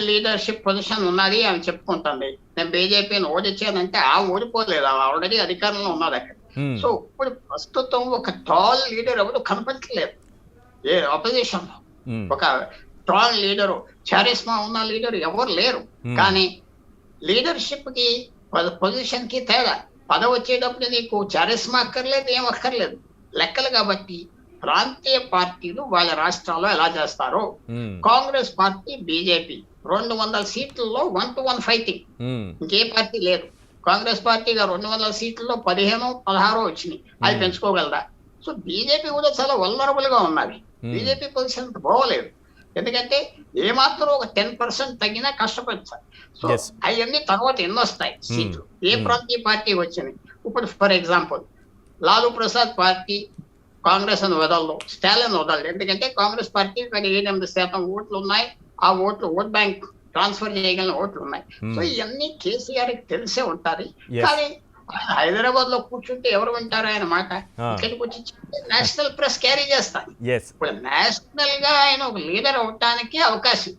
లీడర్షిప్ పొజిషన్ ఉన్నది అని చెప్పుకుంటుంది. నేను బీజేపీని ఓడించానంటే ఓడిపోలేదు, ఆల్రెడీ అధికారంలో ఉన్నది అక్కడ. సో ఇప్పుడు ప్రస్తుతం ఒక టాల్ లీడర్ ఎవరు కనపడట్లేదు ఏ ఆపోజిషన్ లో. ఒక టాల్ లీడరు, చారిస్మా ఉన్న లీడర్ ఎవరు లేరు. కానీ లీడర్షిప్ కి పొజిషన్ కి తేడా. పదవి వచ్చేటప్పుడు నీకు చారిస్మా అక్కర్లేదు, ఏం అక్కర్లేదు, లెక్కలు. కాబట్టి ప్రాంతీయ పార్టీలు వాళ్ళ రాష్ట్రాల్లో ఎలా చేస్తారో, కాంగ్రెస్ పార్టీ, బీజేపీ 200 సీట్లలో 1-1 ఫైటింగ్. ఇంకే పార్టీ లేదు. కాంగ్రెస్ పార్టీగా 200 సీట్లలో 15-16 వచ్చినాయి. అది పెంచుకోగలరా? సో బీజేపీ కూడా చాలా వల్నరబుల్ గా ఉన్నది. బీజేపీ పొజిషన్ బాగోలేదు. ఎందుకంటే ఏమాత్రం ఒక 10% తగ్గినా కష్టపడతారు. సో అవన్నీ తర్వాత ఎన్ని వస్తాయి సీట్లు, ఏ ప్రాంతీయ పార్టీ వచ్చినాయి. ఇప్పుడు for example Lalu Prasad party Congress అని వదలదు, స్టాలిన్ వదలదు. ఎందుకంటే కాంగ్రెస్ పార్టీ 8% ఓట్లు ఉన్నాయి. ఆ ఓట్లు ఓట్ బ్యాంక్ ట్రాన్స్ఫర్ చేయగలిగిన ఓట్లు ఉన్నాయి. సో ఇవన్నీ కేసీఆర్ కి తెలిసే ఉంటారు. కానీ ఆయన హైదరాబాద్ లో కూర్చుంటే ఎవరు వింటారు ఆయన మాట? ఇక్కడికి వచ్చి నేషనల్ ప్రెస్ క్యారీ చేస్తారు. ఇప్పుడు నేషనల్ గా ఆయన ఒక లీడర్ అవటానికి అవకాశం.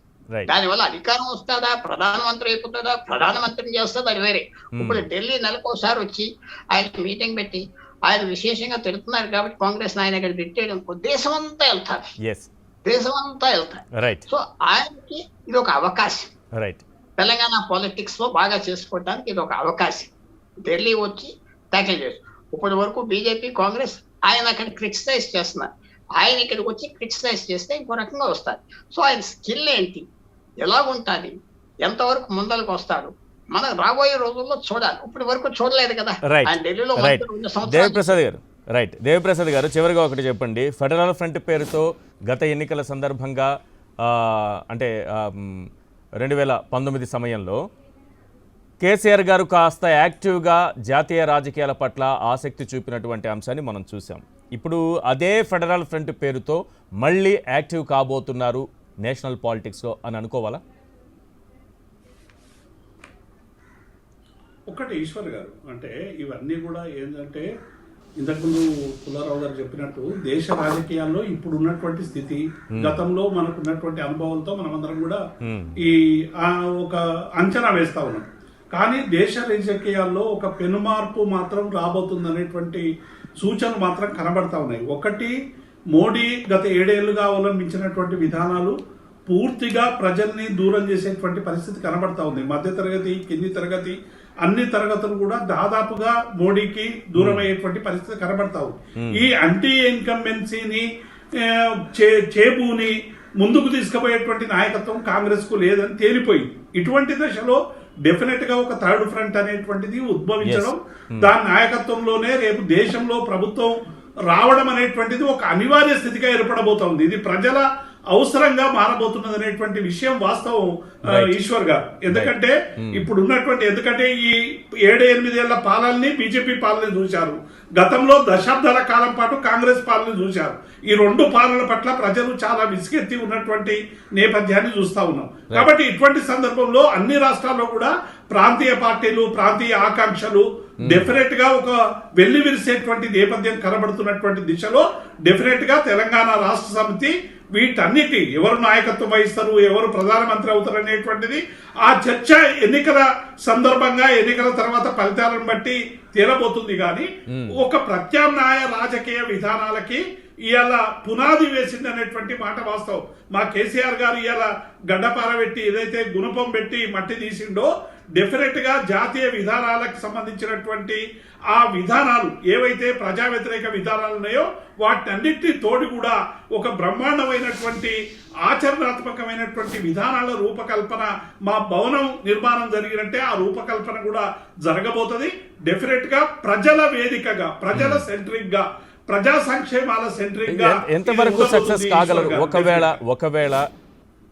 దానివల్ల అధికారం వస్తుందా, ప్రధానమంత్రి అయిపోతుందా, ప్రధానమంత్రిని చేస్తుంది, అది వేరే. ఇప్పుడు ఢిల్లీ నెలకోసారి వచ్చి ఆయన మీటింగ్ పెట్టి ఆయన విశేషంగా తిడుతున్నారు కాబట్టి కాంగ్రెస్ ఆయన ఇక్కడ తిట్టేయడం దేశం అంతా వెళ్తారు, దేశం అంతా వెళ్తారు. సో ఆయనకి ఇది ఒక అవకాశం. తెలంగాణ పాలిటిక్స్ లో బాగా చేసుకోవడానికి ఇది ఒక అవకాశం. ఢిల్లీ వచ్చి ట్యాకిల్ చేస్తారు. ఇప్పటి వరకు బీజేపీ, కాంగ్రెస్ ఆయన అక్కడ క్రిటిసైజ్ చేస్తున్నారు. ఆయన ఇక్కడికి వచ్చి క్రిటిసైజ్ చేస్తే ఇంకో రకంగా వస్తారు. సో ఆయన స్కిల్ ఏంటి, ఎలాగుంటుంది, ఎంతవరకు ముందరకు వస్తాడు, మనం రాబోయే రోజుల్లో చూడాలి. ఇప్పటి వరకు చూడలేదు కదా ఆయన ఢిల్లీలో. దేవిప్రసాద్ గారు, చివరిగా ఒకటి చెప్పండి. ఫెడరల్ ఫ్రంట్ పేరుతో గత ఎన్నికల సందర్భంగా అంటే 2019 సమయంలో కేసీఆర్ గారు కాస్త యాక్టివ్గా జాతీయ రాజకీయాల పట్ల ఆసక్తి చూపినటువంటి అంశాన్ని మనం చూసాం. ఇప్పుడు అదే ఫెడరల్ ఫ్రంట్ పేరుతో మళ్ళీ యాక్టివ్ కాబోతున్నారు నేషనల్ పాలిటిక్స్లో అని అనుకోవాలా? ఒకటి ఈశ్వర్ గారు, అంటే ఇవన్నీ కూడా ఏంటంటే ఇంతకుముందు పుల్లారావు గారు చెప్పినట్టు దేశ రాజకీయాల్లో ఇప్పుడు ఉన్నటువంటి స్థితి, గతంలో మనకు ఉన్నటువంటి అనుభవంతో మనమందరం కూడా ఈ ఒక అంచనా వేస్తా ఉన్నాం. కానీ దేశ రాజకీయాల్లో ఒక పెనుమార్పు మాత్రం రాబోతుంది అనేటువంటి సూచనలు మాత్రం కనబడతా ఉన్నాయి. ఒకటి, మోడీ గత 7 ఏళ్లుగా అవలంబించినటువంటి విధానాలు పూర్తిగా ప్రజల్ని దూరం చేసేటువంటి పరిస్థితి కనబడతా ఉంది. మధ్యతరగతి, కింది తరగతి, అన్ని తరగతులు కూడా దాదాపుగా మోడీకి దూరం అయ్యేటువంటి పరిస్థితి కనబడతా ఉంది. ఈ యాంటీ ఇన్కంబెన్సీని చేబూని ముందుకు తీసుకుపోయేటువంటి నాయకత్వం కాంగ్రెస్ కు లేదని తేలిపోయింది. ఇటువంటి దశలో డెఫినెట్ గా ఒక థర్డ్ ఫ్రంట్ అనేటువంటిది ఉద్భవించడం, దాని నాయకత్వంలోనే రేపు దేశంలో ప్రభుత్వం రావడం అనేటువంటిది ఒక అనివార్య స్థితిగా ఏర్పడబోతోంది. ఇది ప్రజల అవసరంగా మారబోతున్నది అనేటువంటి విషయం వాస్తవం ఈశ్వర్ గారు. ఎందుకంటే ఇప్పుడు ఉన్నటువంటి, ఎందుకంటే ఈ 7-8 ఏళ్ల పాలనని బీజేపీ పాలన చూశారు, గతంలో దశాబ్దాల కాలం పాటు కాంగ్రెస్ పాలన చూశారు. ఈ 2 పాలనల పట్ల ప్రజలు చాలా విసుగెత్తి ఉన్నటువంటి నేపథ్యాన్ని చూస్తా ఉన్నాం. కాబట్టి ఇటువంటి సందర్భంలో అన్ని రాష్ట్రాల్లో కూడా ప్రాంతీయ పార్టీలు, ప్రాంతీయ ఆకాంక్షలు డెఫినెట్ గా ఒక వెళ్లి విరిసేటువంటి నేపథ్యం కనబడుతున్నటువంటి దిశలో డెఫినెట్ గా తెలంగాణ రాష్ట్ర సమితి వీటన్నిటి ఎవరు నాయకత్వం వహిస్తారు, ఎవరు ప్రధానమంత్రి అవుతారు అనేటువంటిది ఆ చర్చ ఎన్నికల సందర్భంగా, ఎన్నికల తర్వాత ఫలితాలను బట్టి తేలబోతుంది. కానీ ఒక ప్రత్యామ్నాయ రాజకీయ విధానాలకి ఇవాళ పునాది వేసింది అనేటువంటి మాట వాస్తవం. మా కేసీఆర్ గారు ఇవాళ గడ్డపార పెట్టి ఏదైతే గుణపం పెట్టి మట్టి తీసిండో డెఫినెట్ గా జాతీయ విధానాలకు సంబంధించినటువంటి ఆ విధానాలు ఏవైతే ప్రజా వ్యతిరేక విధానాలు ఉన్నాయో వాటన్నిటిని తోడు కూడా ఒక బ్రహ్మాండమైనటువంటి ఆచరణాత్మకమైనటువంటి విధానాల రూపకల్పన మా భవనం నిర్మాణం జరిగినట్టే ఆ రూపకల్పన కూడా జరగబోతుంది. డెఫినెట్ గా ప్రజల వేదికగా, ప్రజల సెంట్రిక్ గా, ప్రజా సంక్షేమాల సెంట్రిక్ గా ఎంతవరకు సక్సెస్ కాగలరు? ఒకవేళ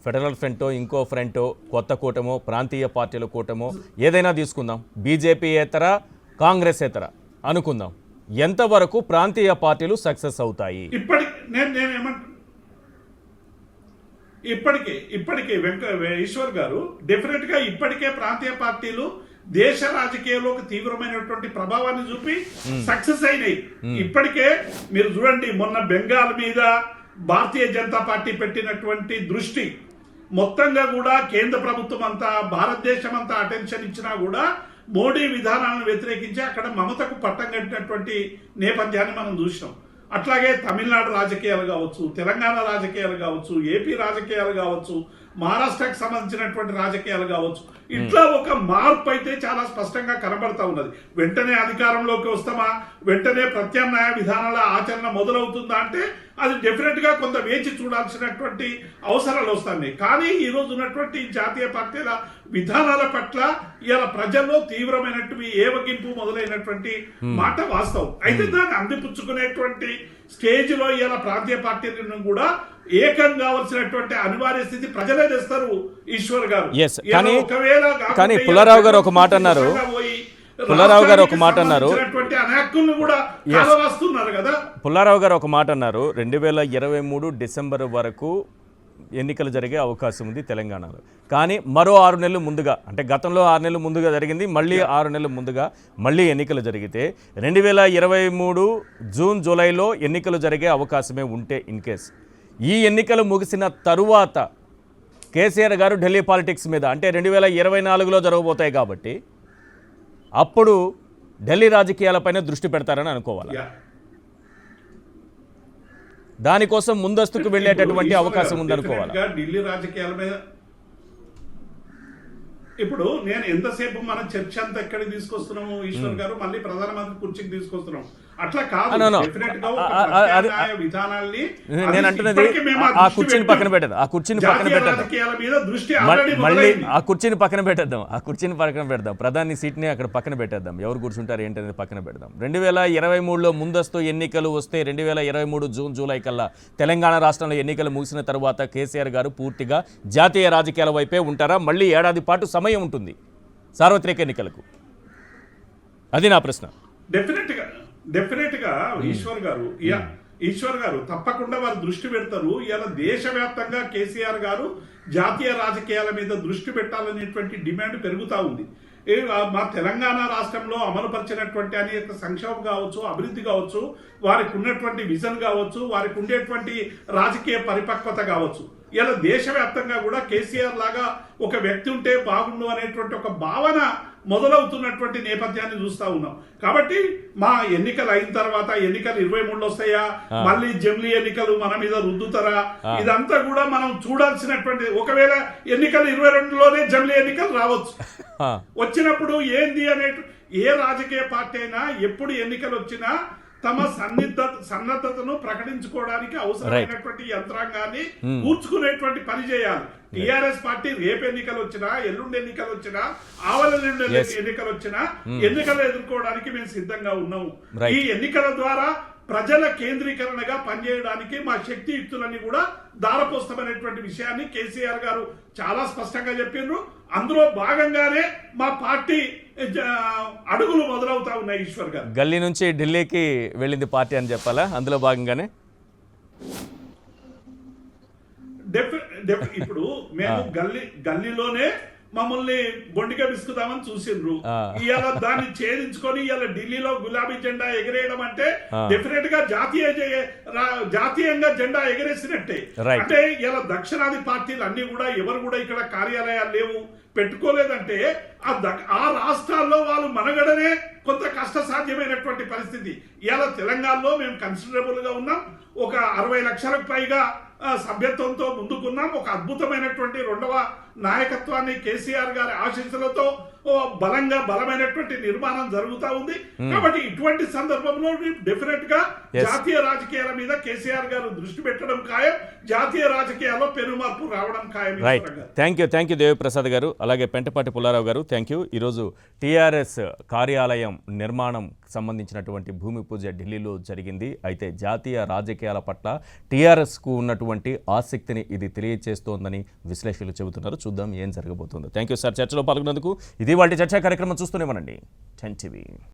ఫెడరల్ ఫ్రంటో, ఇంకో ఫ్రంటో, కొత్త కూటమో, ప్రాంతీయ పార్టీల కూటమో ఏదైనా తీసుకుందాం, బీజేపీ ఏతర, కాంగ్రెస్ ఏతర అనుకుందాం, ఎంతవరకు ప్రాంతీయ పార్టీలు సక్సెస్ అవుతాయి? ఇప్పటికే ఈశ్వర్ గారు డెఫినెట్ గా ఇప్పటికే ప్రాంతీయ పార్టీలు దేశ రాజకీయాల్లో ఒక తీవ్రమైనటువంటి ప్రభావాన్ని చూపి సక్సెస్ అయినాయి. ఇప్పటికే మీరు చూడండి, మొన్న బెంగాల్ మీద భారతీయ జనతా పార్టీ పెట్టినటువంటి దృష్టి మొత్తంగా కూడా కేంద్ర ప్రభుత్వం అంతా, భారతదేశం అంతా అటెన్షన్ ఇచ్చినా కూడా మోడీ విధానాలను వ్యతిరేకించి అక్కడ మమతకు పట్టం కట్టినటువంటి నేపథ్యాన్ని మనం చూసినాం. అట్లాగే తమిళనాడు రాజకీయాలు కావచ్చు, తెలంగాణ రాజకీయాలు కావచ్చు, ఏపీ రాజకీయాలు కావచ్చు, మహారాష్ట్రకు సంబంధించినటువంటి రాజకీయాలు కావచ్చు, ఇట్లా ఒక మార్పు అయితే చాలా స్పష్టంగా కనబడతా ఉన్నది. వెంటనే అధికారంలోకి వస్తామా, వెంటనే ప్రత్యామ్నాయ విధానాల ఆచరణ మొదలవుతుందా అంటే అది డెఫినెట్ గా కొంత వేచి చూడాల్సినటువంటి అవసరాలు వస్తున్నాయి. కానీ ఈ రోజు ఉన్నటువంటి జాతీయ పార్టీల విధానాల పట్ల ఇవాళ ప్రజల్లో తీవ్రమైనటువంటి ఏవగింపు మొదలైనటువంటి మాట వాస్తవం. అయితే దాన్ని అందిపుచ్చుకునేటువంటి స్టేజ్ లో ఇవాళ ప్రాంతీయ పార్టీలను కూడా ఏకం కావాల్సినటువంటి అనివార్య స్థితి ప్రజలే తెస్తారు ఈశ్వర్ గారు. కానీ పుల్లారావు గారు ఒక మాట అన్నారు, పుల్లారావు గారు ఒక మాట అన్నారు, 2023 డిసెంబర్ వరకు ఎన్నికలు జరిగే అవకాశం ఉంది తెలంగాణలో. కానీ మరో 6 నెలలు ముందుగా, అంటే గతంలో 6 నెలలు ముందుగా జరిగింది, మళ్ళీ 6 నెలలు ముందుగా మళ్ళీ ఎన్నికలు జరిగితే 2023 జూన్ జూలైలో ఎన్నికలు జరిగే అవకాశమే ఉంటే ఇన్ కేస్ ఈ ఎన్నికలు ముగిసిన తరువాత కేసీఆర్ గారు ఢిల్లీ పాలిటిక్స్ మీద, అంటే 2024లో జరగబోతాయి కాబట్టి అప్పుడు ఢిల్లీ రాజకీయాలపైన దృష్టి పెడతారని అనుకోవాలి. దానికోసం ముందస్తుకు వెళ్ళేటటువంటి అవకాశం ఉందనుకోవాలి. ఢిల్లీ రాజకీయాల మీద ఇప్పుడు నేను ఎంతసేపు మనం చర్చ అంతా ఎక్కడికి తీసుకొస్తున్నాము ఈశ్వర్ గారు, మళ్ళీ ప్రధానమంత్రి కుర్చీకి తీసుకొస్తున్నాం. అట్లా కాదు, విధానాల్ని నేను అంటున్నది ఆ కుర్చీని పక్కన పెట్టదు, ఆ కుర్చీని పక్కన పెట్టద్దాం, మళ్ళీ ఆ కుర్చీని పక్కన పెట్టేద్దాం, ఆ కుర్చీని పక్కన పెడదాం, ప్రధాని సీట్ని అక్కడ పక్కన పెట్టేద్దాం, ఎవరు కూర్చుంటారు ఏంటనేది పక్కన పెడదాం. 2023లో ముందస్తు ఎన్నికలు వస్తే 2023 జూన్ జూలై కల్లా తెలంగాణ రాష్ట్రంలో ఎన్నికలు ముగిసిన తర్వాత కేసీఆర్ గారు పూర్తిగా జాతీయ రాజకీయాల వైపే ఉంటారా? మళ్ళీ ఏడాది పాటు సమయం ఉంటుంది సార్వత్రిక ఎన్నికలకు? అది నా ప్రశ్న. డెఫినెట్ గా ఈశ్వర్ గారు తప్పకుండా వారు దృష్టి పెడతారు. ఇలా దేశవ్యాప్తంగా కేసీఆర్ గారు జాతీయ రాజకీయాల మీద దృష్టి పెట్టాలనేటువంటి డిమాండ్ పెరుగుతూ ఉంది. మా తెలంగాణ రాష్ట్రంలో అమలుపరిచినటువంటి అనేక సంక్షేమం కావచ్చు, అభివృద్ధి కావచ్చు, వారికి ఉన్నటువంటి విజన్ కావచ్చు, వారికి ఉండేటువంటి రాజకీయ పరిపక్వత కావచ్చు, ఇలా దేశవ్యాప్తంగా కూడా కేసీఆర్ లాగా ఒక వ్యక్తి ఉంటే బాగుండు అనేటువంటి ఒక భావన మొదలవుతున్నటువంటి నేపథ్యాన్ని చూస్తా ఉన్నాం. కాబట్టి మా ఎన్నికలు అయిన తర్వాత ఎన్నికలు 23లో వస్తాయా, మళ్ళీ జమిలీ ఎన్నికలు మన మీద రుద్దుతారా, ఇదంతా కూడా మనం చూడాల్సినటువంటి. ఒకవేళ ఎన్నికలు 22లోనే జమిలీ ఎన్నికలు రావచ్చు. వచ్చినప్పుడు ఏంది ఏ రాజకీయ పార్టీ అయినా ఎప్పుడు ఎన్నికలు వచ్చినా తమ సన్నద్ధతను ప్రకటించుకోవడానికి అవసరమైనటువంటి యంత్రాంగాన్ని కూర్చుకునేటువంటి పని చేయాలి. టిఆర్ఎస్ పార్టీ రేపు ఎన్నికలు వచ్చినా, ఎల్లుండి ఎన్నికలు వచ్చినా, ఆవలెల్లుండి ఎన్నికలు వచ్చినా ఎన్నికలు ఎదుర్కోవడానికి మేము సిద్ధంగా ఉన్నాము. ఈ ఎన్నికల ద్వారా ప్రజల కేంద్రీకరణగా పనిచేయడానికి మా శక్తియుక్తులన్నీ కూడా దారపోస్తామనేటువంటి విషయాన్ని కేసీఆర్ గారు చాలా స్పష్టంగా చెప్పిండ్రు. అందులో భాగంగానే మా పార్టీ అడుగులు మొదలవుతా ఉన్నాయి. ఈశ్వర్ గారు గల్లీ నుంచి ఢిల్లీకి వెళ్ళింది పార్టీ అని చెప్పాలా? అందులో భాగంగానే ఇప్పుడు మేము గల్లీలోనే మమ్మల్ని బొండిగా విసుకుదామని చూసిండ్రు. ఇవాళ దాన్ని ఛేదించుకొని ఇవాళ ఢిల్లీలో గులాబీ జెండా ఎగరేయడం అంటే డెఫినెట్ గా జాతీయంగా జెండా ఎగరేసినట్టే. అంటే ఇలా దక్షిణాది పార్టీలు అన్ని కూడా ఎవరు కూడా ఇక్కడ కార్యాలయాలు లేవు, పెట్టుకోలేదంటే ఆ రాష్ట్రాల్లో వాళ్ళు మనగడనే కొంత కష్టసాధ్యమైనటువంటి పరిస్థితి. ఇవాళ తెలంగాణలో మేము కన్సిడరబుల్ గా ఉన్నాం. ఒక 60 లక్షలకు పైగా సభ్యత్వంతో ముందుకున్నాం. ఒక అద్భుతమైనటువంటి రెండవ నాయకత్వాన్ని కేసీఆర్ గారి ఆశీస్సులతో బలమైనటువంటి నిర్మాణం జరుగుతా ఉంది. కాబట్టి ఇటువంటి సందర్భంలో డెఫినెట్ గా జాతీయ రాజకీయాల మీద కేసీఆర్ గారు దృష్టి పెట్టడం ఖాయం. జాతీయ రాజకీయాల్లో పెనుమార్పు రావడం ఖాయం. రైట్, థ్యాంక్ యూ దేవిప్రసాద్ గారు, అలాగే పెంటపాటి పుల్లారావు గారు, థ్యాంక్ యూ. ఈరోజు టీఆర్ఎస్ కార్యాలయం నిర్మాణం సంబంధించినటువంటి భూమి పూజ ఢిల్లీలో జరిగింది. అయితే జాతీయ రాజకీయాల పట్ల టీఆర్ఎస్కు ఉన్నటువంటి ఆసక్తిని ఇది తెలియజేస్తోందని విశ్లేషకులు చెబుతున్నారు. చూద్దాం ఏం జరగబోతుందో. థ్యాంక్ యూ సార్, చర్చలో పాల్గొన్నందుకు. ఇది వాళ్ళ చర్చా కార్యక్రమం. చూస్తూనే మనండి 10 TV.